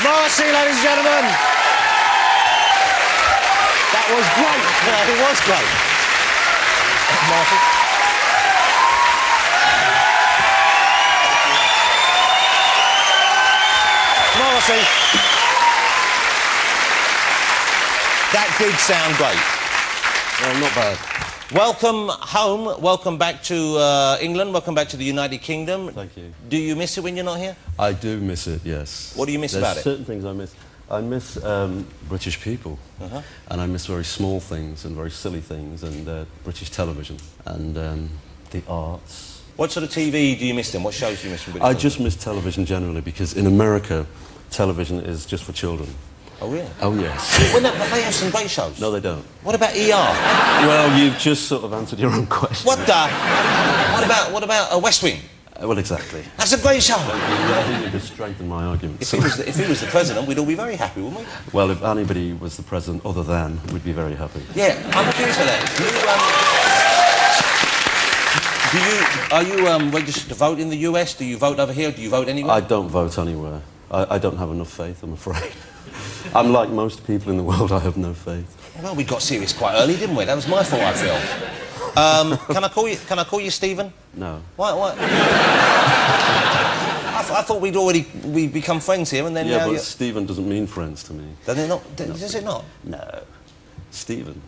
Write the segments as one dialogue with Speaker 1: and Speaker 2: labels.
Speaker 1: Morrissey, ladies and gentlemen. That was great. It was great. Morrissey. Morrissey. That did sound great.
Speaker 2: Well, not bad.
Speaker 1: Welcome home. Welcome back to England. Welcome back to the United Kingdom.
Speaker 2: Thank you.
Speaker 1: Do you miss it when you're not here?
Speaker 2: I do miss it, yes.
Speaker 1: What do you miss about it?
Speaker 2: There's certain things I miss. I miss British people. And I miss very small things and very silly things and British television and the arts.
Speaker 1: What sort of TV do you miss then? What shows do you miss from British
Speaker 2: I
Speaker 1: television?
Speaker 2: just miss television generally because in America, television is just for children.
Speaker 1: Oh, really?
Speaker 2: Oh, yes.
Speaker 1: Well, no, but they have some great shows.
Speaker 2: No, they don't.
Speaker 1: What about ER?
Speaker 2: Well, you've just sort of answered your own question.
Speaker 1: What the? What about West Wing?
Speaker 2: Well, exactly.
Speaker 1: That's a great show.
Speaker 2: I think you just strengthen my argument.
Speaker 1: If he was the president, we'd all be very happy, wouldn't we?
Speaker 2: Well, if anybody was the president other than, we'd be very happy.
Speaker 1: Yeah, I'm curious about that. Are you registered to vote in the US? Do you vote over here? Do you vote anywhere?
Speaker 2: I don't vote anywhere. I don't have enough faith, I'm afraid. I'm like most people in the world, I have no faith.
Speaker 1: Well, we got serious quite early, didn't we? That was my fault, I feel. Can I call you Stephen?
Speaker 2: No.
Speaker 1: Why? I thought we'd become friends here, and then
Speaker 2: yeah,
Speaker 1: now
Speaker 2: but Stephen doesn't mean friends to me.
Speaker 1: Does it not? Does it not?
Speaker 2: No. Stephen.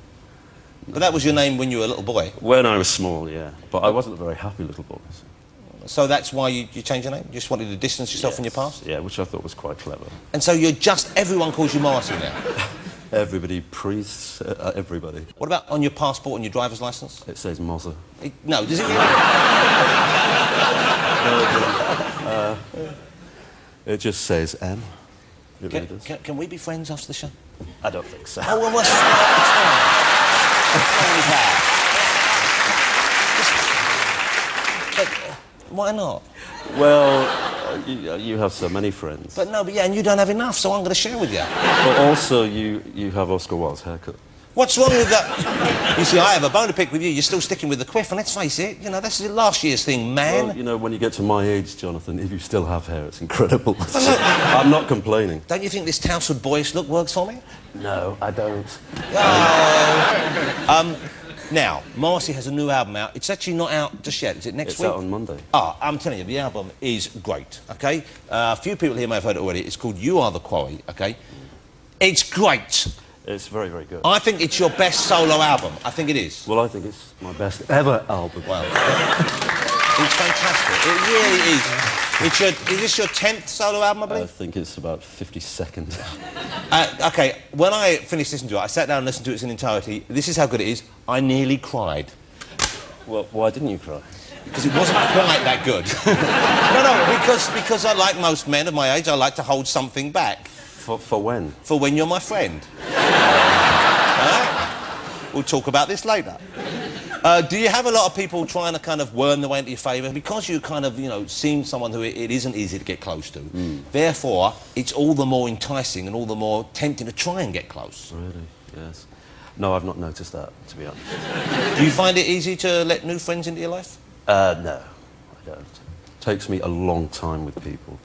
Speaker 1: No. But that was your name when you were a little boy.
Speaker 2: When I was small, yeah. But I wasn't a very happy little boy.
Speaker 1: So that's why you changed your name? You just wanted to distance yourself from your past?
Speaker 2: Yeah, which I thought was quite clever.
Speaker 1: And so everyone calls you Morrissey now?
Speaker 2: Everybody, priests, everybody.
Speaker 1: What about on your passport and your driver's licence?
Speaker 2: It says Mozza.
Speaker 1: No, does it really?
Speaker 2: No, it doesn't. It just says M. It really does.
Speaker 1: Can we be friends after the show?
Speaker 2: I don't think so.
Speaker 1: Oh, well, what's wrong with that? Why not?
Speaker 2: Well, you have so many friends.
Speaker 1: But yeah, and you don't have enough, so I'm going to share with you.
Speaker 2: But also, you have Oscar Wilde's haircut.
Speaker 1: What's wrong with that? You see, I have a bone to pick with you. You're still sticking with the quiff, and let's face it, you know, that's last year's thing, man.
Speaker 2: Well, you know, when you get to my age, Jonathan, if you still have hair, it's incredible. I'm not complaining.
Speaker 1: Don't you think this tousled boyish look works for me?
Speaker 2: No, I don't.
Speaker 1: Oh. Now, Morrissey has a new album out. It's actually not out just yet. Is it next week?
Speaker 2: It's out on Monday.
Speaker 1: I'm telling you, the album is great, OK? A few people here may have heard it already. It's called You Are the Quarry, OK? It's great.
Speaker 2: It's very, very good.
Speaker 1: I think it's your best solo album. I think it is.
Speaker 2: Well, I think it's my best ever album.
Speaker 1: Well, it's fantastic. It really is. Is this your 10th solo album, I believe?
Speaker 2: I think it's about 52nd.
Speaker 1: OK, when I finished listening to it, I sat down and listened to it in entirety. This is how good it is. I nearly cried.
Speaker 2: Well, why didn't you cry?
Speaker 1: Because it wasn't quite that good. No, because I, like most men of my age, I like to hold something back.
Speaker 2: For when?
Speaker 1: For when you're my friend. We'll talk about this later. Do you have a lot of people trying to kind of worm their way into your favour? Because you kind of, you know, seem someone who it isn't easy to get close to. Therefore, it's all the more enticing and all the more tempting to try and get close.
Speaker 2: Really? Yes. No, I've not noticed that, to be honest.
Speaker 1: Do you find it easy to let new friends into your life?
Speaker 2: No, I don't. It takes me a long time with people.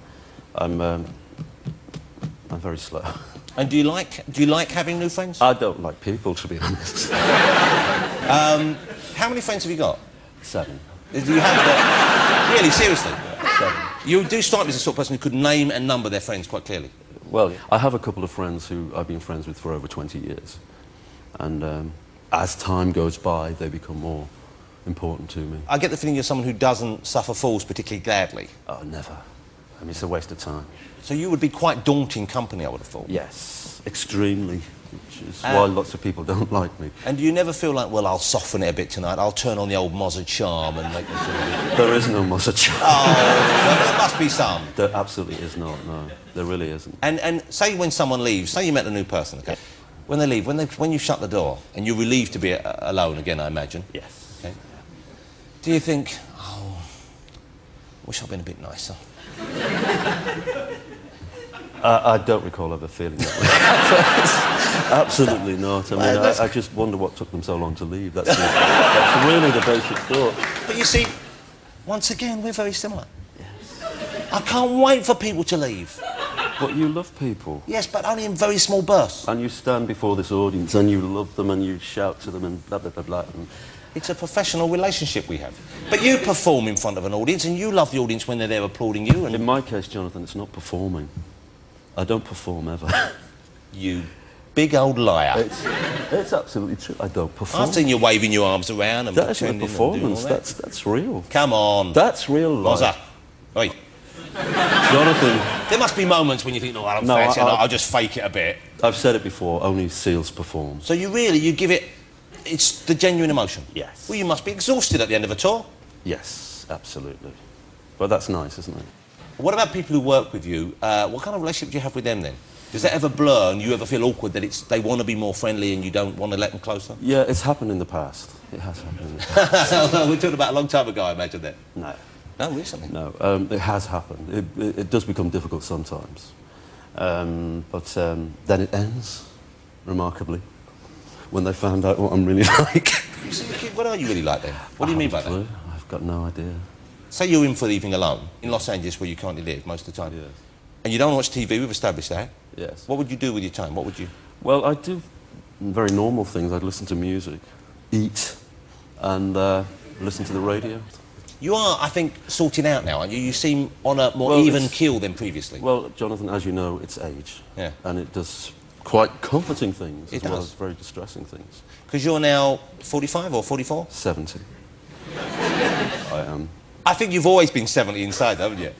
Speaker 2: I'm very slow.
Speaker 1: And do you like having new friends?
Speaker 2: I don't like people, to be honest.
Speaker 1: How many friends have you got?
Speaker 2: 7.
Speaker 1: Do you have got... Really, seriously?
Speaker 2: 7.
Speaker 1: You do strike me as the sort of person who could name and number their friends quite clearly.
Speaker 2: Well, I have a couple of friends who I've been friends with for over 20 years. And as time goes by, they become more important to me.
Speaker 1: I get the feeling you're someone who doesn't suffer fools particularly gladly.
Speaker 2: Oh, never. I mean, it's a waste of time.
Speaker 1: So you would be quite daunting company, I would have thought.
Speaker 2: Yes, extremely. Which is why lots of people don't like me.
Speaker 1: And do you never feel like, well, I'll soften it a bit tonight, I'll turn on the old Mozza charm and make them feel...
Speaker 2: There is no Mozza charm.
Speaker 1: Oh, well, there must be some.
Speaker 2: There absolutely is not, no. There really isn't.
Speaker 1: And say when someone leaves, say you met a new person, OK? When they leave, when you shut the door, and you're relieved to be alone again, I imagine.
Speaker 2: Yes.
Speaker 1: Okay. Do you think, oh, wish I'd been a bit nicer?
Speaker 2: I don't recall ever feeling that way. Absolutely not. I mean, I just wonder what took them so long to leave. That's really the basic thought.
Speaker 1: But you see, once again, we're very similar. Yes. I can't wait for people to leave.
Speaker 2: But you love people.
Speaker 1: Yes, but only in very small bursts.
Speaker 2: And you stand before this audience and you love them and you shout to them and blah, blah, blah, blah. And
Speaker 1: it's a professional relationship we have. But you perform in front of an audience and you love the audience when they're there applauding you. And
Speaker 2: in my case, Jonathan, it's not performing. I don't perform ever.
Speaker 1: You big old liar.
Speaker 2: It's absolutely true. I don't perform.
Speaker 1: I've seen you waving your arms around and
Speaker 2: That isn't a
Speaker 1: pretending
Speaker 2: performance.
Speaker 1: and doing all that.
Speaker 2: That's real.
Speaker 1: Come on.
Speaker 2: That's real life.
Speaker 1: Rosa. Oi.
Speaker 2: Jonathan.
Speaker 1: There must be moments when you think, no, I'm
Speaker 2: No,
Speaker 1: fancy, I'll just fake it a bit.
Speaker 2: I've said it before, only seals perform.
Speaker 1: So you give it, it's the genuine emotion?
Speaker 2: Yes.
Speaker 1: Well, you must be exhausted at the end of a tour.
Speaker 2: Yes, absolutely. But that's nice, isn't it?
Speaker 1: What about people who work with you? What kind of relationship do you have with them then? Does that ever blur and you ever feel awkward that they want to be more friendly and you don't want to let them closer?
Speaker 2: Yeah, it's happened in the past. It has happened in the past.
Speaker 1: We're talking about a long time ago, I imagine then.
Speaker 2: No.
Speaker 1: No, recently?
Speaker 2: No, it has happened. It does become difficult sometimes. But then it ends, remarkably, when they found out what I'm really like.
Speaker 1: What are you really like then? What do you mean by that?
Speaker 2: I've got no idea.
Speaker 1: Say you're in for the evening alone, in Los Angeles where you currently live most of the time.
Speaker 2: Yes.
Speaker 1: And you don't watch TV, we've established that.
Speaker 2: Yes.
Speaker 1: What would you do with your time? What would you...
Speaker 2: Well, I do very normal things. I'd listen to music, eat, and listen to the radio.
Speaker 1: You are, I think, sorting out now, aren't you? You seem on a more even keel than previously.
Speaker 2: Well, Jonathan, as you know, it's age.
Speaker 1: Yeah.
Speaker 2: And it does quite comforting things
Speaker 1: It
Speaker 2: as well
Speaker 1: does.
Speaker 2: as very distressing things.
Speaker 1: Because you're now 45 or 44?
Speaker 2: 70. I am.
Speaker 1: I think you've always been 70 inside, haven't you?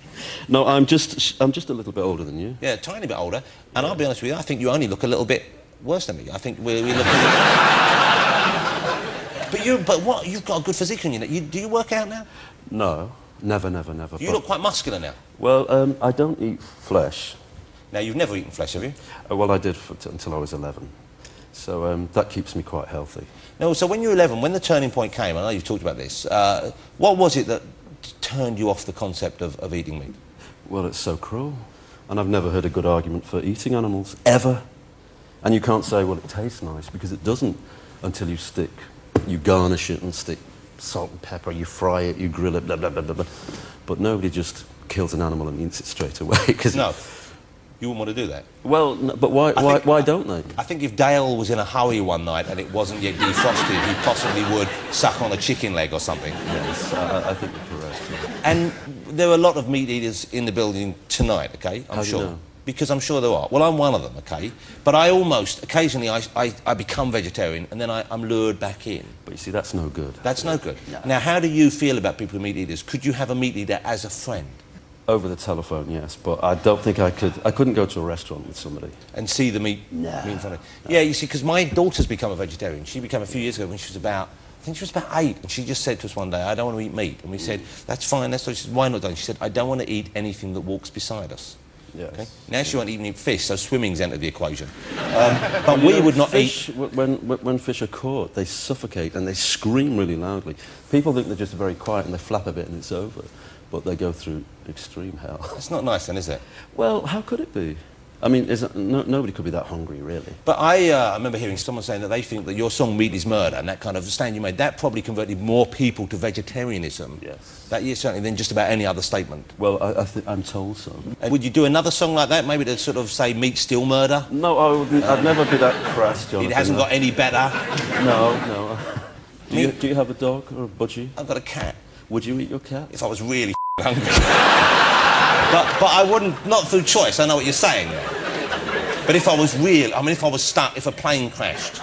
Speaker 2: No, I'm just a little bit older than you.
Speaker 1: Yeah, a tiny bit older. And I'll be honest with you, I think you only look a little bit worse than me. I think we look... But what? You've got a good physique on you. Do you work out now?
Speaker 2: No, never.
Speaker 1: You look quite muscular now.
Speaker 2: Well, I don't eat flesh.
Speaker 1: Now, you've never eaten flesh, have you?
Speaker 2: Well, I did until I was 11. So that keeps me quite healthy.
Speaker 1: No, so when you were 11, when the turning point came, I know you've talked about this, what was it that turned you off the concept of eating meat?
Speaker 2: Well, it's so cruel. And I've never heard a good argument for eating animals, ever. And you can't say, well, it tastes nice, because it doesn't until you garnish it and stick salt and pepper, you fry it, you grill it, blah, blah, blah, blah, blah. But nobody just kills an animal and eats it straight away.
Speaker 1: No, you wouldn't want to do that.
Speaker 2: Well, no, but why don't they?
Speaker 1: I think if Dale was in a hurry one night and it wasn't yet defrosted, he possibly would suck on a chicken leg or something.
Speaker 2: Yes, I think you're correct. Yeah.
Speaker 1: And there are a lot of meat eaters in the building tonight, OK?
Speaker 2: How do you know?
Speaker 1: Because I'm sure there are. Well, I'm one of them, OK? But I almost, occasionally, I become vegetarian and then I'm lured back in.
Speaker 2: But you see, that's no good.
Speaker 1: That's no good.
Speaker 2: No.
Speaker 1: Now, how do you feel about people who are meat eaters? Could you have a meat eater as a friend?
Speaker 2: Over the telephone, yes, but I don't think I could. I couldn't go to a restaurant with somebody.
Speaker 1: And see the meat in front of you? Yeah, you see, because my daughter's become a vegetarian. She became a few years ago when she was about, I think she was about 8, and she just said to us one day, I don't want to eat meat. And we said, that's fine, that's what she said, why not? And she said, I don't want to eat anything that walks beside us.
Speaker 2: Yes.
Speaker 1: Okay? Now she won't even eat fish, so swimming's entered the equation. But we would not eat...
Speaker 2: When fish are caught, they suffocate and they scream really loudly. People think they're just very quiet and they flap a bit and it's over. But they go through extreme hell.
Speaker 1: It's not nice then, is it?
Speaker 2: Well, how could it be? I mean, nobody could be that hungry, really.
Speaker 1: But I remember hearing someone saying that they think that your song Meat is Murder and that kind of stand you made, that probably converted more people to vegetarianism that year, certainly, than just about any other statement.
Speaker 2: Well, I'm told so.
Speaker 1: And would you do another song like that, maybe to sort of say meat still murder?
Speaker 2: No, I wouldn't. I'd never be that crass, Jonathan.
Speaker 1: It hasn't got any better?
Speaker 2: No. Do you have a dog or a budgie?
Speaker 1: I've got a cat.
Speaker 2: Would you eat your cat?
Speaker 1: If I was really hungry. but I wouldn't, not through choice, I know what you're saying. But if I was if I was stuck, if a plane crashed,